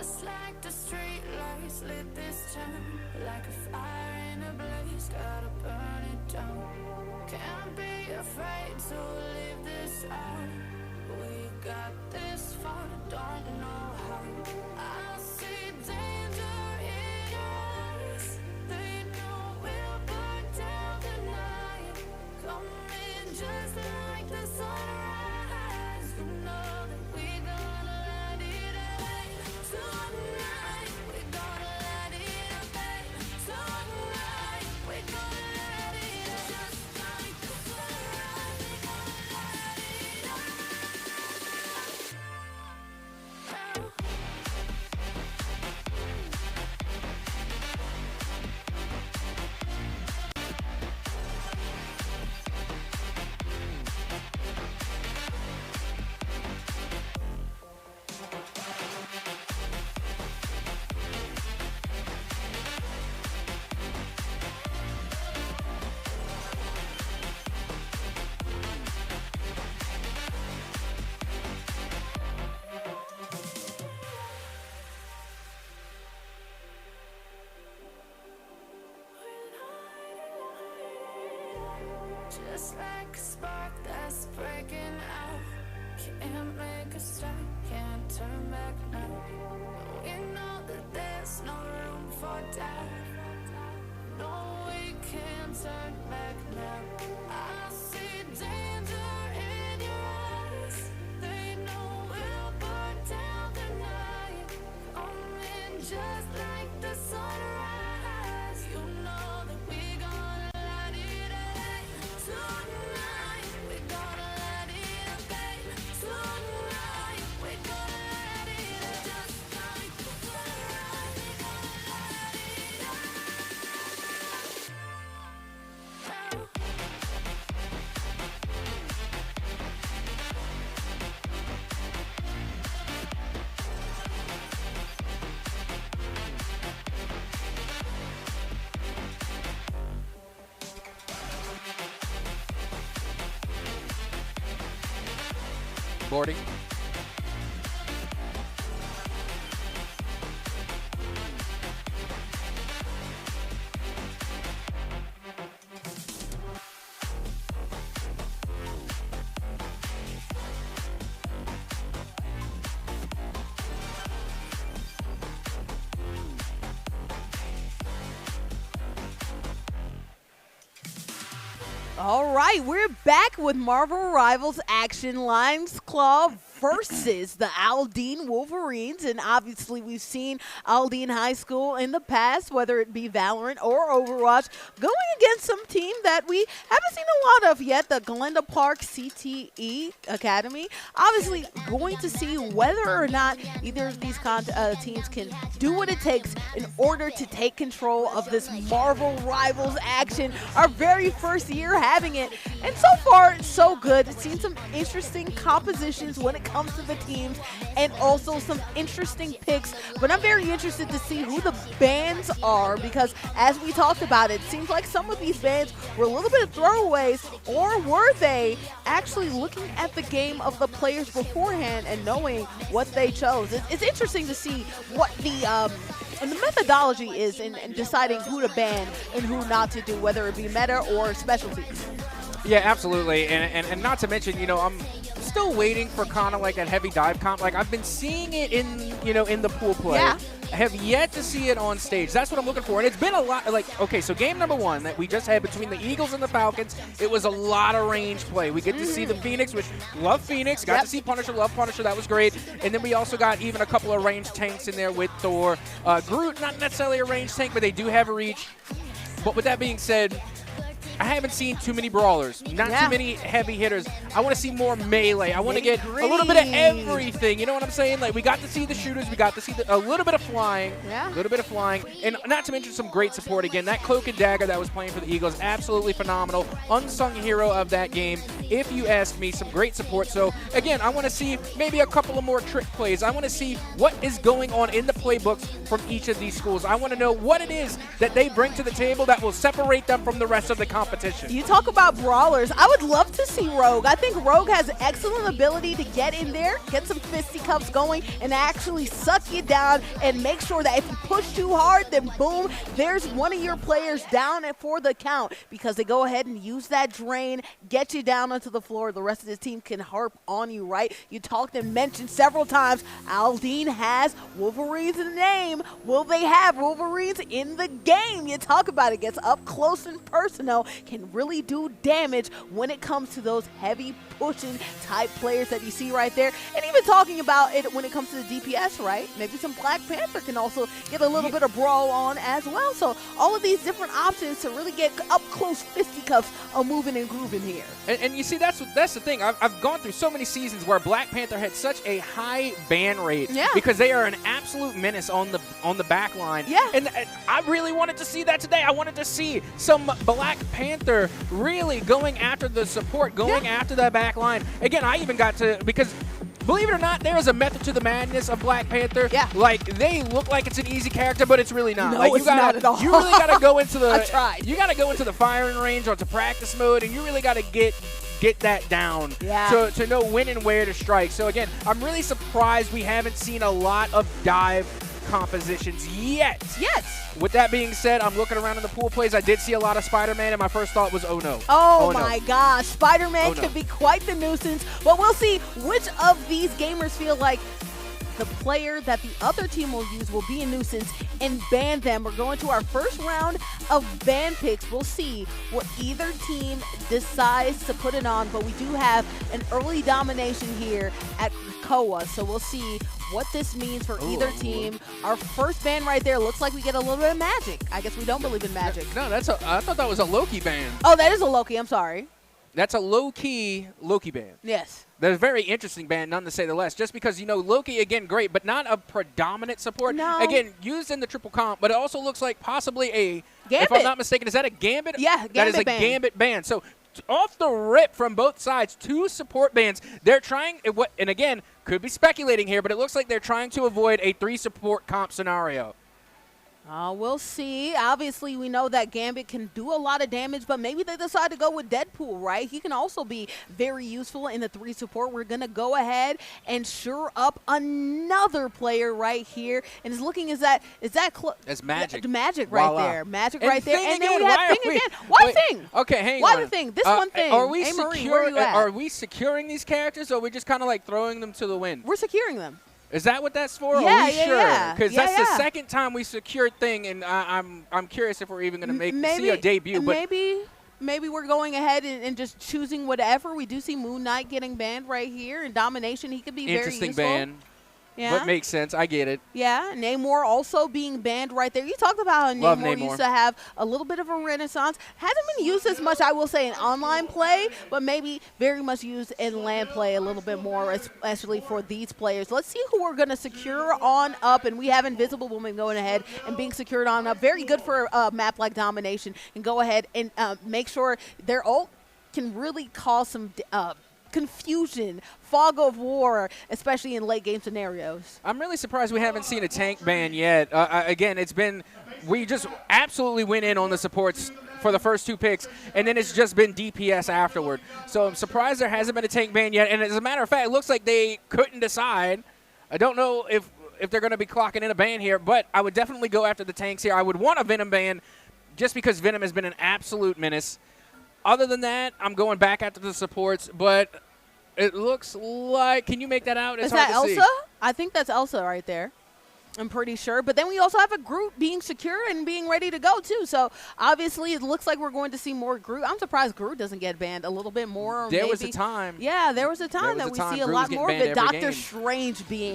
Just like the street lights lit this town, like a fire in a blaze, gotta burn it down. Can't be afraid to leave this out. We got this far, don't know how. I see danger in your eyes. They know we'll burn down the night. Coming just like the sunrise. You know that we gonna let it rain. Tonight, we gonna let it rain. Tonight, we gonna let it rain. Just like the sunrise, we gonna let it rain. Just like a spark that's breaking out. Can't make a stop, can't turn back now. We know that there's no room for doubt. No, we can't turn back now. I see danger in your eyes. They know we'll burn down the night. Coming just like the sunrise. You know that we gonna let it rain. Tonight, we gonna let it rain. Tonight, we gonna let it rain. Just like the sunrise, we gonna let it rain. Boarding. All right, we're back with Marvel Rivals Action Lions Club versus the Aldine Wolverines. And obviously, we've seen Aldine High School in the past, whether it be Valorant or Overwatch, going against some team that we haven't seen a lot of yet, the Glenda Park CTE Academy. Obviously, going to see whether or not either of these teams can do what it takes in order to take control of this Marvel Rivals action. Our very first year having it, and so far so good. Seen some interesting compositions when it comes to the teams, and also some interesting picks. But I'm very interested to see who the bans are, because as we talked about, it seems like some of these bans were a little bit of throwaways, or were they actually looking at the game of the players beforehand and knowing what they chose? It's interesting to see what the methodology is in deciding who to ban and who not to do, whether it be meta or specialties. Yeah, absolutely. And not to mention, you know, I'm still waiting for kind of like that heavy dive comp. Like, I've been seeing it in, you know, in the pool play. Yeah. I have yet to see it on stage. That's what I'm looking for. And it's been a lot. Like, okay, so game number one that we just had between the Eagles and the Falcons, it was a lot of range play. We get to see the Phoenix, which love Phoenix. Got to see Punisher, love Punisher. That was great. And then we also got even a couple of range tanks in there with Thor. Groot, not necessarily a range tank, but they do have a reach. But with that being said, I haven't seen too many brawlers, not too many heavy hitters. I want to see more melee. I want to get a little bit of everything. You know what I'm saying? Like, we got to see the shooters. We got to see a little bit of flying. Yeah. A little bit of flying. And not to mention some great support again. That Cloak and Dagger that was playing for the Eagles, absolutely phenomenal. Unsung hero of that game, if you ask me. Some great support. So, again, I want to see maybe a couple of more trick plays. I want to see what is going on in the playbooks from each of these schools. I want to know what it is that they bring to the table that will separate them from the rest of the competition. competition. You talk about brawlers. I would love to see Rogue. I think Rogue has excellent ability to get in there, get some fisticuffs going, and actually suck you down and make sure that if you push too hard, then boom, there's one of your players down for the count because they go ahead and use that drain, get you down onto the floor. The rest of the team can harp on you, right? You talked and mentioned several times Aldine has Wolverines in the name. Will they have Wolverines in the game? You talk about it. Gets up close and personal, can really do damage when it comes to those heavy pushing type players that you see right there. And even talking about it when it comes to the DPS, right? Maybe some Black Panther can also get a little bit of brawl on as well. So all of these different options to really get up close fisticuffs are moving and grooving here. And you see, that's the thing. I've gone through so many seasons where Black Panther had such a high ban rate because they are an absolute menace on the back line. Yeah. And I really wanted to see that today. I wanted to see some Black Panther really going after the support, going after that back line. Again, I even got to, because believe it or not, there is a method to the madness of Black Panther. Yeah. Like, they look like it's an easy character, but it's really not. No, like, it's not at all. You really got to go into the I tried. You got to go into the firing range or to practice mode, and you really got to get that down to know when and where to strike. So again, I'm really surprised we haven't seen a lot of dive compositions yet. Yes. With that being said, I'm looking around in the pool plays. I did see a lot of Spider-Man, and my first thought was, oh no. Oh my gosh. Spider-Man no. can be quite the nuisance, but we'll see which of these gamers feel like the player that the other team will use will be a nuisance and ban them. We're going to our first round of ban picks. We'll see what either team decides to put it on, but we do have an early domination here at Koa, so we'll see what this means for either team. Our first ban right there looks like we get a little bit of magic. I guess we don't believe in magic. No, I thought that was a Loki ban. Oh, that is a Loki. I'm sorry. That's a low-key Loki ban. Yes. That's a very interesting ban, none to say the less, just because, you know, Loki, again, great, but not a predominant support. No. Again, used in the triple comp, but it also looks like possibly a, Gambit. if I'm not mistaken, is that a Gambit? Yeah, Gambit That is a ban. Gambit ban. So off the rip from both sides, 2 support bans. They're trying, and again, could be speculating here, but it looks like they're trying to avoid a 3 support comp scenario. We'll see. Obviously, we know that Gambit can do a lot of damage, but maybe they decide to go with Deadpool, right? He can also be very useful in the 3 support. We're going to go ahead and sure up another player right here. And it's looking, is that That's Magic. Magic right Voila. there. Magic And right there. Thing And then again, we have why are Thing we- again. Why wait, Thing? Okay, hang Why on. the Thing? This one Thing. Are we Hey, Marie, where you at? Are we securing these characters, or are we just kind of like throwing them to the wind? We're securing them. Is that what that's for? Yeah, are we sure? yeah. Because Yeah, that's yeah. the second time we secured Thing, and I'm curious if we're even going to see a debut. But Maybe we're going ahead and just choosing whatever. We do see Moon Knight getting banned right here. In Domination, he could be very useful. interesting ban. Yeah. But makes sense. I get it. Yeah, Namor also being banned right there. You talked about how Love Namor Namor. used to have a little bit of a renaissance. Hasn't been used as much, I will say, in online play, but maybe very much used in land play a little bit more, especially for these players. Let's see who we're going to secure on up, and we have Invisible Woman going ahead and being secured on up. Very good for a map like Domination, and go ahead and make sure their ult can really cause some confusion, fog of war, especially in late game scenarios. I'm really surprised we haven't seen a tank ban yet. Again, we just absolutely went in on the supports for the first 2 picks, and then it's just been DPS afterward. So I'm surprised there hasn't been a tank ban yet. And as a matter of fact, it looks like they couldn't decide. I don't know if they're going to be clocking in a ban here, but I would definitely go after the tanks here. I would want a Venom ban just because Venom has been an absolute menace. Other than that, I'm going back after the supports, but it looks like, can you make that out? It's Is that hard to Elsa? see. I think that's Elsa right there. I'm pretty sure. But then we also have a Groot being secure and being ready to go, too. So, obviously, it looks like we're going to see more Groot. I'm surprised Groot doesn't get banned a little bit more. There was a time. Yeah, there was a time There was that a we time see a Groot lot was getting more of banned it. every Doctor game. Strange being